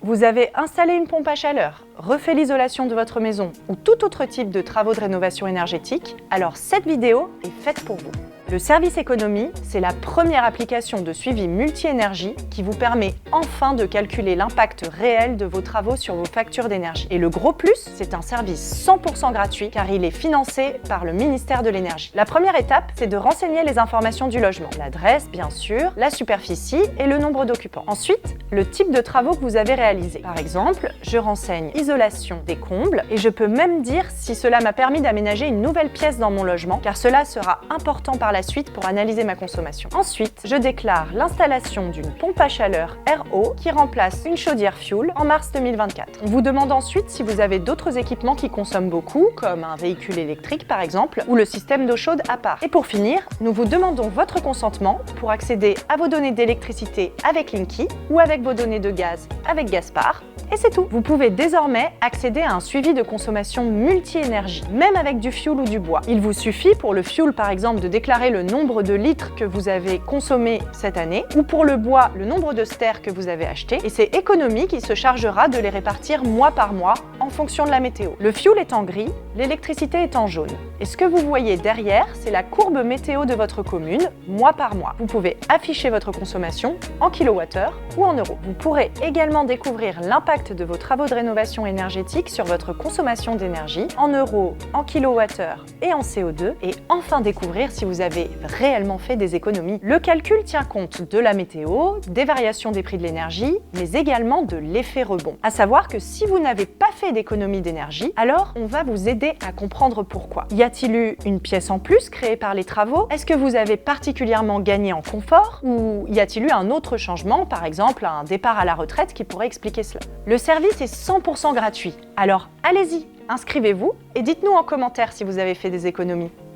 Vous avez installé une pompe à chaleur, refait l'isolation de votre maison ou tout autre type de travaux de rénovation énergétique, alors cette vidéo est faite pour vous. Le service économie, c'est la première application de suivi multi-énergie qui vous permet enfin de calculer l'impact réel de vos travaux sur vos factures d'énergie. Et le gros plus, c'est un service 100% gratuit car il est financé par le ministère de l'Énergie. La première étape, c'est de renseigner les informations du logement. L'adresse, bien sûr, la superficie et le nombre d'occupants. Ensuite, le type de travaux que vous avez réalisé. Par exemple, je renseigne isolation des combles et je peux même dire si cela m'a permis d'aménager une nouvelle pièce dans mon logement car cela sera important par la suite pour analyser ma consommation. Ensuite, je déclare l'installation d'une pompe à chaleur RO qui remplace une chaudière fuel en mars 2024. On vous demande ensuite si vous avez d'autres équipements qui consomment beaucoup, comme un véhicule électrique par exemple, ou le système d'eau chaude à part. Et pour finir, nous vous demandons votre consentement pour accéder à vos données d'électricité avec Linky ou avec vos données de gaz avec Gaspard. Et c'est tout. Vous pouvez désormais accéder à un suivi de consommation multi-énergie, même avec du fioul ou du bois. Il vous suffit pour le fioul par exemple de déclarer le nombre de litres que vous avez consommé cette année, ou pour le bois, le nombre de stères que vous avez acheté, et c'est Économie qui se chargera de les répartir mois par mois en fonction de la météo. Le fioul est en gris, l'électricité est en jaune. Et ce que vous voyez derrière, c'est la courbe météo de votre commune, mois par mois. Vous pouvez afficher votre consommation en kilowattheure ou en euros. Vous pourrez également découvrir l'impact de vos travaux de rénovation énergétique sur votre consommation d'énergie en euros, en kilowattheure et en CO2, et enfin découvrir si vous avez réellement fait des économies. Le calcul tient compte de la météo, des variations des prix de l'énergie, mais également de l'effet rebond. À savoir que si vous n'avez pas fait d'économie d'énergie, alors on va vous aider à comprendre pourquoi. Y a-t-il eu une pièce en plus créée par les travaux? Est-ce que vous avez particulièrement gagné en confort? Ou y a-t-il eu un autre changement, par exemple un départ à la retraite qui pourrait expliquer cela? Le service est 100% gratuit, alors allez-y, inscrivez-vous et dites-nous en commentaire si vous avez fait des économies.